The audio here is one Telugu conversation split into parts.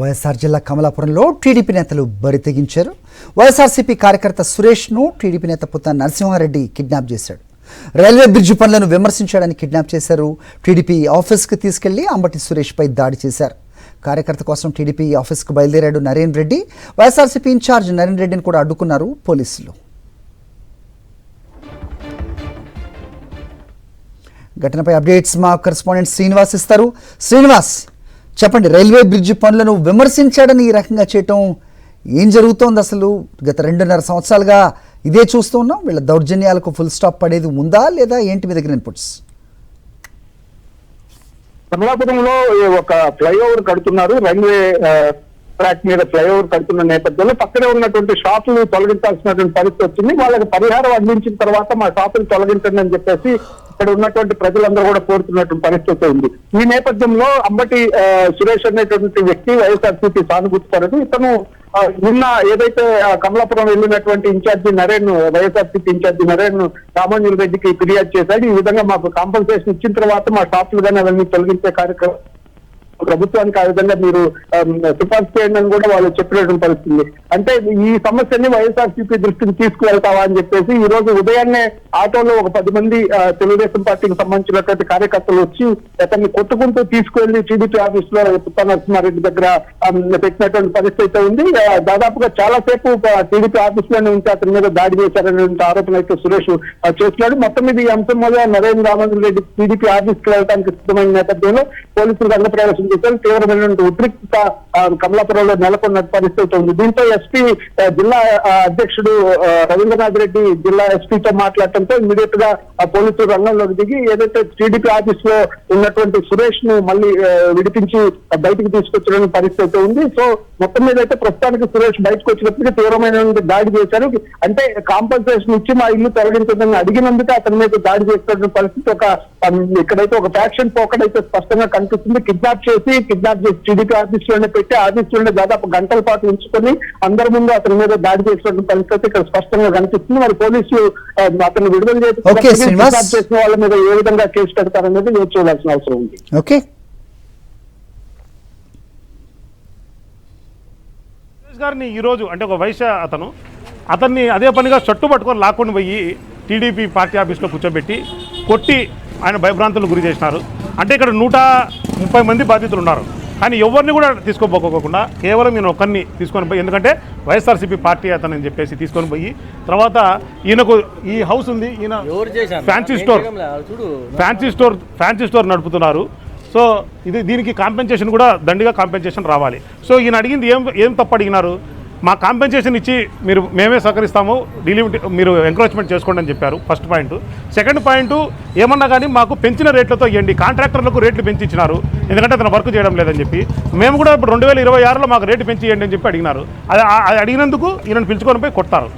వైఎస్ఆర్ జిల్లా కమలాపురంలో టీడీపీ నేతలు బరి తెగించారు. వైఎస్ఆర్సీపీ కార్యకర్త సురేష్ను టీడీపీ నేత పుత్త నరసింహారెడ్డి కిడ్నాప్ చేశాడు. రైల్వే బ్రిడ్జి పనులను విమర్శించాడని కిడ్నాప్ చేశారు. టీడీపీ ఆఫీస్కి తీసుకెళ్లి అంబటి సురేష్పై దాడి చేశారు. కార్యకర్త కోసం టీడీపీ ఆఫీస్కు బయలుదేరాడు నరేన్ రెడ్డి. వైఎస్ఆర్సీపీ ఇన్ఛార్జ్ నరేన్ రెడ్డిని కూడా అడ్డుకున్నారు పోలీసులు. ఘటనపై అప్డేట్స్ మా కరెస్పాండెంట్ శ్రీనివాస్ ఇస్తారు. శ్రీనివాస్, చెప్పండి, రైల్వే బ్రిడ్జి పనులను విమర్శించాడని ఈ రకంగా చేయటం ఏం జరుగుతోంది? అసలు గత 2.5 సంవత్సరాలుగా ఇదే చూస్తూ ఉన్నాం. వీళ్ళ దౌర్జన్యాలకు ఫుల్ స్టాప్ పడేది ఉందా లేదా? ఏంటి మీ దగ్గర ఇన్పుట్స్? కమలాపురంలో ఒక ఫ్లైఓవర్ కడుతున్నారు. రైల్వే ట్రాక్ మీద ఫ్లైఓవర్ కడుతున్న నేపథ్యంలో పక్కనే ఉన్నటువంటి షాపులు తొలగించాల్సినటువంటి పరిస్థితి వచ్చింది. వాళ్ళకి పరిహారం అందించిన తర్వాత మా షాపులు తొలగించండి అని చెప్పేసి ఇక్కడ ఉన్నటువంటి ప్రజలందరూ కూడా కోరుతున్నటువంటి పరిస్థితి ఉంది. ఈ నేపథ్యంలో అంబటి సురేష్ అనేటువంటి వ్యక్తి వైఎస్ఆర్సీపీ సానుభూతి పరుడు. ఇతను నిన్న ఏదైతే కమలాపురం వెళ్ళినటువంటి ఇన్ఛార్జి నరేన్, వైఎస్ఆర్సీపీ ఇన్ఛార్జి నరేన్ రామాంజుల రెడ్డికి ఫిర్యాదు చేశాడు. ఈ విధంగా మాకు కాంపన్సేషన్ ఇచ్చిన తర్వాత మా షాపులు కానీ అవన్నీ తొలగించే కార్యక్రమం ప్రభుత్వానికి ఆ విధంగా మీరు సిఫార్సు చేయండి అని కూడా వాళ్ళు చెప్పినటువంటి పరిస్థితి. అంటే ఈ సమస్యని వైఎస్ఆర్సీపీ దృష్టికి తీసుకువెళ్తావా అని చెప్పేసి ఈ రోజు ఉదయాన్నే ఆటోలో ఒక 10 మంది తెలుగుదేశం పార్టీకి సంబంధించినటువంటి కార్యకర్తలు వచ్చి అతన్ని కొట్టుకుంటూ తీసుకువెళ్లి టీడీపీ ఆఫీస్ లో పుత్త నరసింహారెడ్డి దగ్గర పెట్టినటువంటి పరిస్థితి ఉంది. దాదాపుగా చాలా సేపు టీడీపీ ఆఫీస్ లోనే ఉంచి అతని మీద దాడి చేశారనేటువంటి ఆరోపణ అయితే సురేష్ చేస్తున్నాడు. మొత్తం మీద ఈ అంశం మీద నరేంద్ర రామోజన్ రెడ్డి టీడీపీ ఆఫీస్ కి వెళ్ళడానికి సిద్ధమైన నేపథ్యంలో పోలీసులు రంగప్రవేశం తీవ్రమైనటువంటి ఉద్రిక్తత కమలాపురంలో నెలకొన్న పరిస్థితి ఉంది. దీంతో ఎస్పీ జిల్లా అధ్యక్షుడు రవీంద్రనాథ్ రెడ్డి జిల్లా ఎస్పీతో మాట్లాడటంతో ఇమీడియట్ గా పోలీసులు రంగంలోకి దిగి ఏదైతే టీడీపీ ఆఫీస్ లో ఉన్నటువంటి సురేష్ ను మళ్ళీ విడిపించి బయటకు తీసుకొచ్చడానికి పరిస్థితి ఉంది. సో మొత్తం మీద అయితే ప్రస్తుతానికి సురేష్ బయటకు వచ్చినప్పటికీ తీవ్రమైనటువంటి దాడి చేశారు. అంటే కాంపన్సేషన్ ఇచ్చి మా ఇల్లు తొలగించదని అడిగినందుకు అతని మీద దాడి చేస్తున్న పరిస్థితి ఇక్కడైతే ఒక ఫ్యాక్షన్ పోకడైతే స్పష్టంగా కనిపిస్తుంది. కిడ్నాప్ చేసి టీడీపీ ఆఫీస్ లోనే పెట్టి ఆఫీస్ లోనే దాదాపు గంటల పాటు ఉంచుకొని అందరి ముందు అతని మీద దాడి చేసిన పరిస్థితి ఇక్కడ స్పష్టంగా కనిపిస్తుంది. మరి పోలీసులు అతను విడుదల చేసిన వాళ్ళ మీద ఏ విధంగా కేసు పెడతారనేది వేచి చూడాల్సిన అవసరం ఉంది. ఓకే గారిని ఈరోజు అంటే ఒక వైశ్య అతన్ని అదే పనిగా చట్టు పట్టుకొని లాక్కొని పోయి టీడీపీ పార్టీ ఆఫీస్లో కూర్చోబెట్టి కొట్టి ఆయన భయభ్రాంతులకు గురి చేసినారు. అంటే ఇక్కడ 130 మంది బాధితులు ఉన్నారు. కానీ ఎవరిని కూడా తీసుకోపోకోకుండా కేవలం ఈయన ఒక్కరిని తీసుకొని పోయి, ఎందుకంటే వైఎస్ఆర్సీపీ పార్టీ అతనని చెప్పేసి తీసుకొని పోయి తర్వాత ఈయనకు ఈ హౌస్ ఉంది, ఈయన ఫ్యాన్సీ స్టోర్ నడుపుతున్నారు. సో దీనికి కాంపెన్సేషన్ కూడా దండిగా కాంపెన్సేషన్ రావాలి. సో ఈయన అడిగింది ఏం తప్పు అడిగినారు? మా కాంపెన్సేషన్ ఇచ్చి మేమే సహకరిస్తాము, మీరు ఎంక్రోచ్మెంట్ చేసుకోండి అని చెప్పారు. First point. సెకండ్ పాయింట్, ఏమన్నా కానీ మాకు పెంచిన రేట్లతో ఇవ్వండి. కాంట్రాక్టర్లకు రేట్లు పెంచి ఇచ్చినారు, ఎందుకంటే అతను వర్క్ చేయడం లేదని చెప్పి. మేము కూడా ఇప్పుడు 2026లో మాకు రేటు పెంచి ఇవ్వండి అని చెప్పి అడిగినారు. అది అడిగినందుకు ఈయనను పిలుచుకొని పోయి కొడతారు.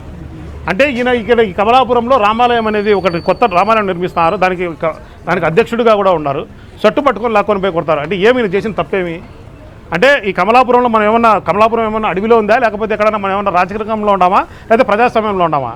అంటే ఈయన ఇక్కడ ఈ కమలాపురంలో రామాలయం అనేది ఒకటి కొత్త రామాలయం నిర్మిస్తున్నారు. దానికి అధ్యక్షుడిగా కూడా ఉన్నారు. చట్టు పట్టుకొని లాక్కొని పోయి కొడతారు. అంటే ఏమి చేసిన తప్పేమి? అంటే ఈ కమలాపురంలో కమలాపురం ఏమన్నా అడవిలో ఉందా, లేకపోతే ఎక్కడైనా మనం ఏమన్నా రాజకీయంలో ఉన్నామా, లేదా ప్రజాస్వామ్యంలో ఉన్నామా?